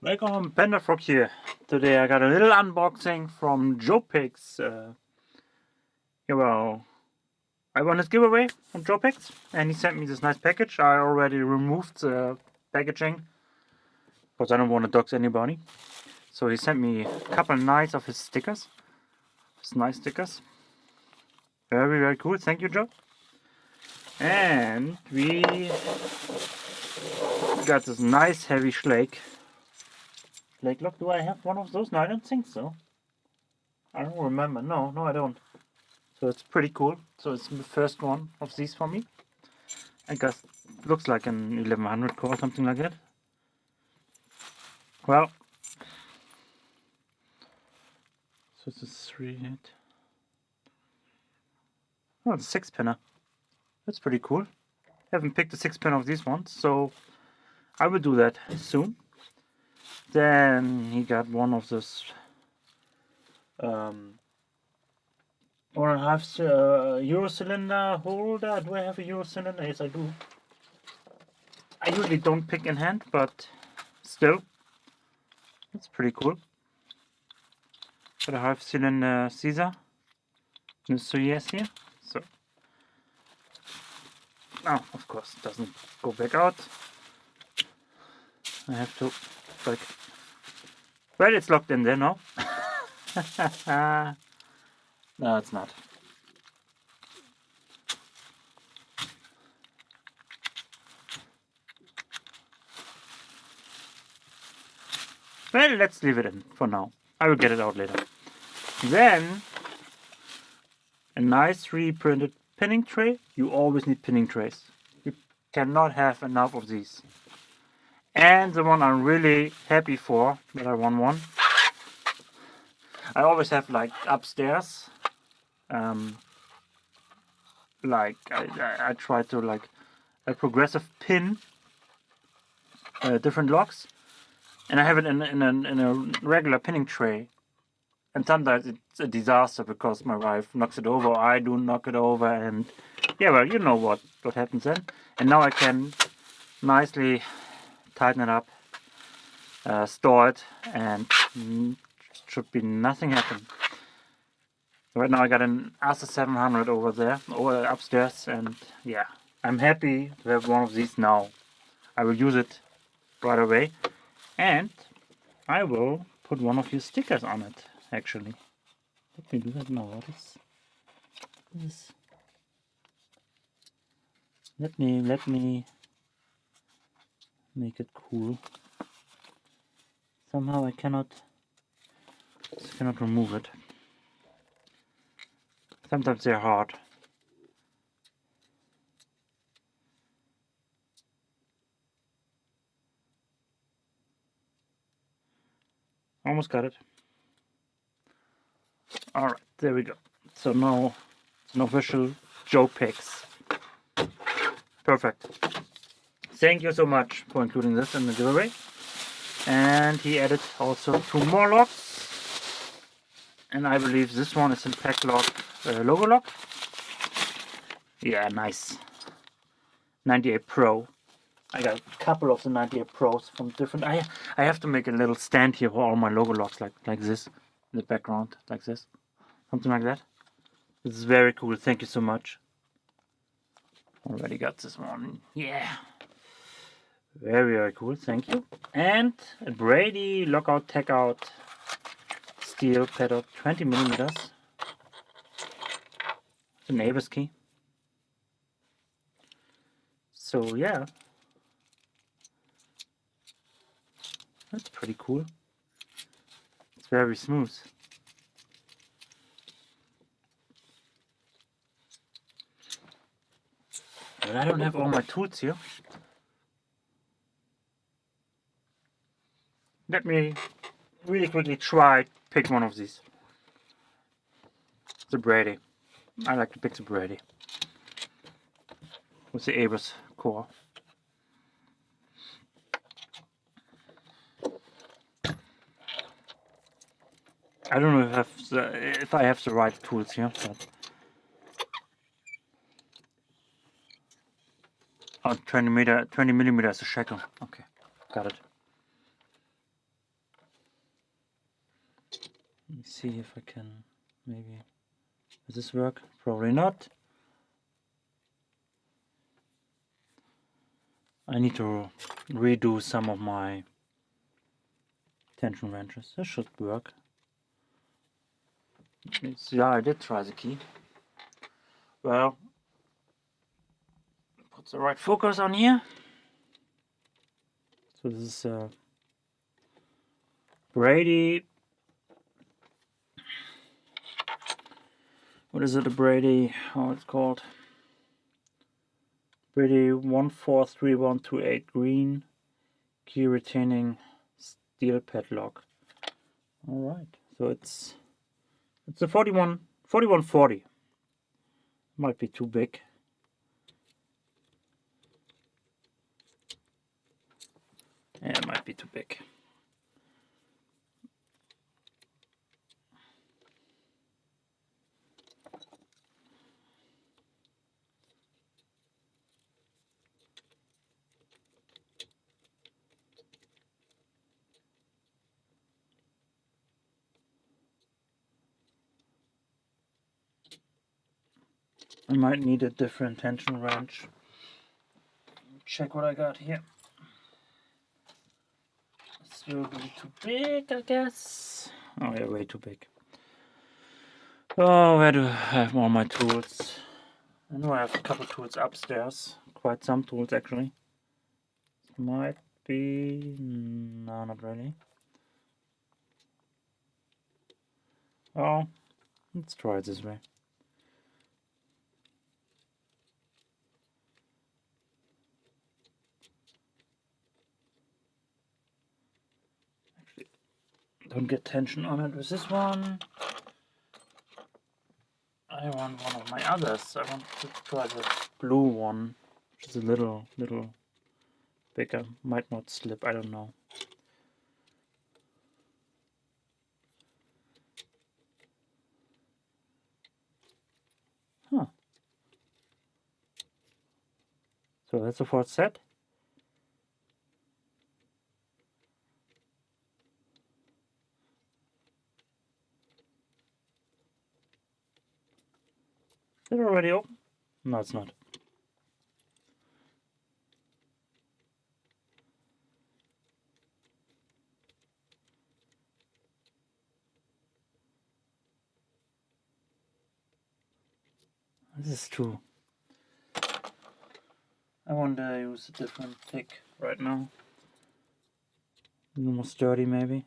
Welcome, Panda-Frog here. Today I got a little unboxing from Joe Picks. Well, I won his giveaway from Joe Picks, and he sent me this nice package. I already removed the packaging because I don't want to dox anybody. So he sent me a couple nice of his stickers. His nice stickers. Very, very cool. Thank you, Joe. And we got this nice heavy Schlage. Look, do I have one of those? No, I don't think so. I don't remember. No, I don't. So it's pretty cool. So it's the first one of these for me. I guess it looks like an 1100 core or something like that. Well, so it's a 3-hit. Oh, it's a 6-pinner. That's pretty cool. Haven't picked a 6-pinner of these ones, so I will do that soon. Then he got one of this 1.5 Euro cylinder holder. Do I have a Euro cylinder? Yes, I do. I usually don't pick in hand, but still, it's pretty cool. Got a 1/2 cylinder Caesar. So yes, here. So now, of course, it doesn't go back out. I have to, like, well, it's locked in there now. No, it's not. Well, let's leave it in for now. I will get it out later. Then, a nice 3D printed pinning tray. You always need pinning trays. You cannot have enough of these. And the one I'm really happy for, that I won one. I always have, like, upstairs, like I try to, like, a progressive pin different locks, and I have it in a regular pinning tray, and sometimes it's a disaster because my wife knocks it over, or I do knock it over, and yeah, well, you know what happens then. And now I can nicely tighten it up, store it, and should be nothing happen. Right now I got an Acer 700 over there, or upstairs, and yeah, I'm happy to have one of these now. I will use it right away, and I will put one of your stickers on it, actually. Let me do that now. What is this? Let me make it cool. Somehow I cannot remove it. Sometimes they're hard. Almost got it. Alright, there we go. So now it's an official Joe Picks. Perfect. Thank you so much for including this in the giveaway. And he added also 2 more locks. And I believe this one is in pack lock, logo lock. Yeah, nice. 98 Pro. I got a couple of the 98 Pros from different. I have to make a little stand here for all my logo locks, like this, in the background, like this, something like that. This is very cool. Thank you so much. Already got this one. Yeah. Very, very cool. Thank you. And a Brady lockout tagout steel paddock 20mm. The neighbor's key. So yeah, that's pretty cool. It's very smooth. But I don't have all my tools here. Let me really quickly try pick one of these. The Brady. I like to pick the Brady with the ABUS core. I don't know if I have the right tools here, but oh, 20mm is a shackle. Okay, got it. me see if I can maybe. Does this work? Probably not. I need to redo some of my tension wrenches. This should work. Yeah, I did try the key. Well, put the right focus on here. So this is Brady. What is it? A Brady? How it's called? Brady 143128 green key retaining steel padlock. All right. So it's a 4140. Might be too big. Yeah, it might be too big. I might need a different tension wrench. Check what I got here. This will be too big, I guess. Oh yeah, way too big. Oh, where do I have all my tools? I know I have a couple tools upstairs. Quite some tools actually. Might be... no, not really. Oh, let's try it this way. Actually, don't get tension on it with this one. I want one of my others. I want to try the blue one, which is a little bigger. Might not slip, I don't know. Huh. So that's the fourth set. Is it already open? No, it's not. This is true. I want to use a different pick right now. A little more sturdy maybe.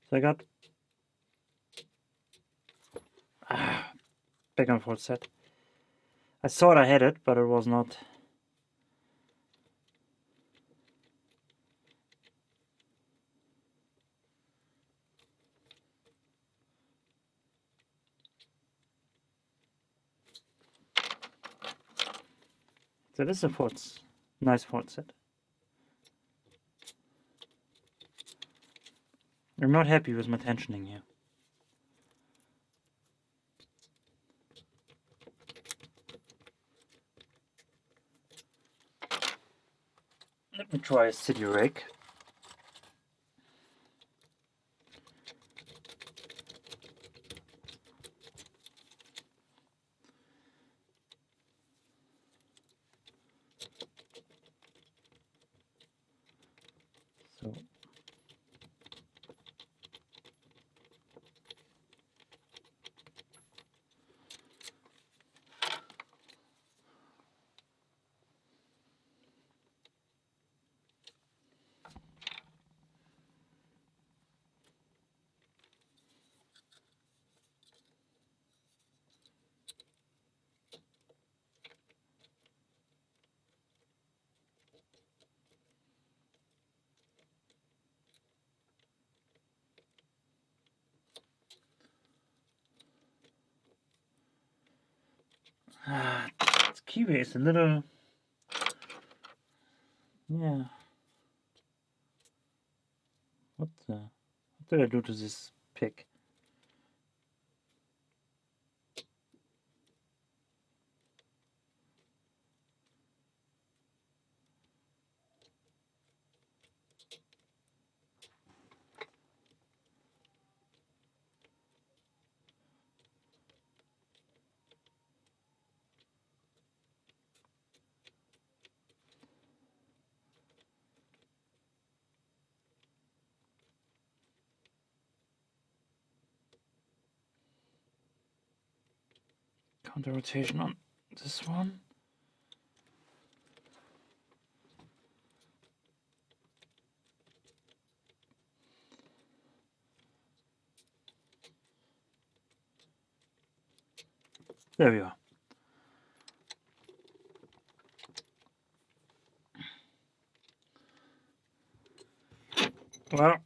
So I got back and forth set. I thought I had it, but it was not. So this is a fourth, nice fourth set. I'm not happy with my tensioning here. Let me try a city rake. So this keyway is a little, yeah. What did I do to this pick? Counter rotation on this one. There we are. Well,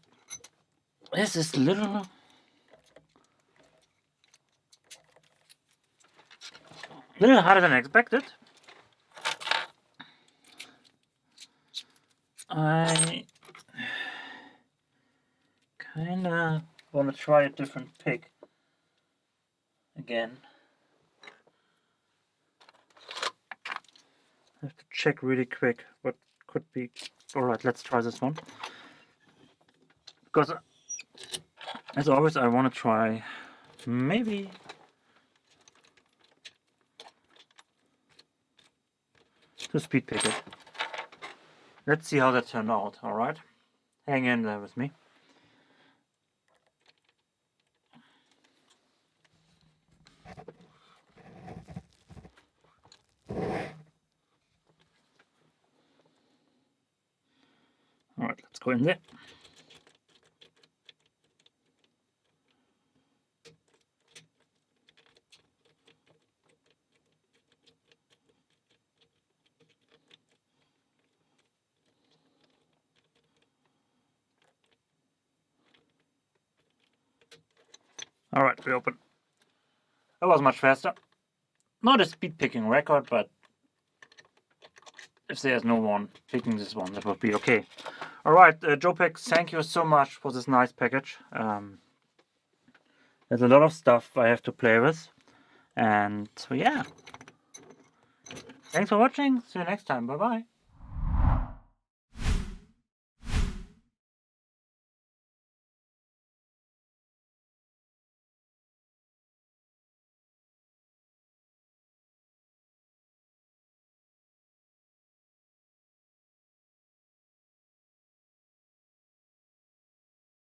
this is a little harder than I expected. I kinda want to try a different pick again. I have to check really quick what could be. Alright, let's try this one. Because, as always, I want to try maybe to speed pick it. Let's see how that turned out, alright? Hang in there with me. Alright, let's go in there. Alright, we open. That was much faster. Not a speed picking record, but if there's no one picking this one, that would be okay. Alright, Joe-Pick, thank you so much for this nice package. There's a lot of stuff I have to play with. And so yeah. Thanks for watching. See you next time. Bye bye.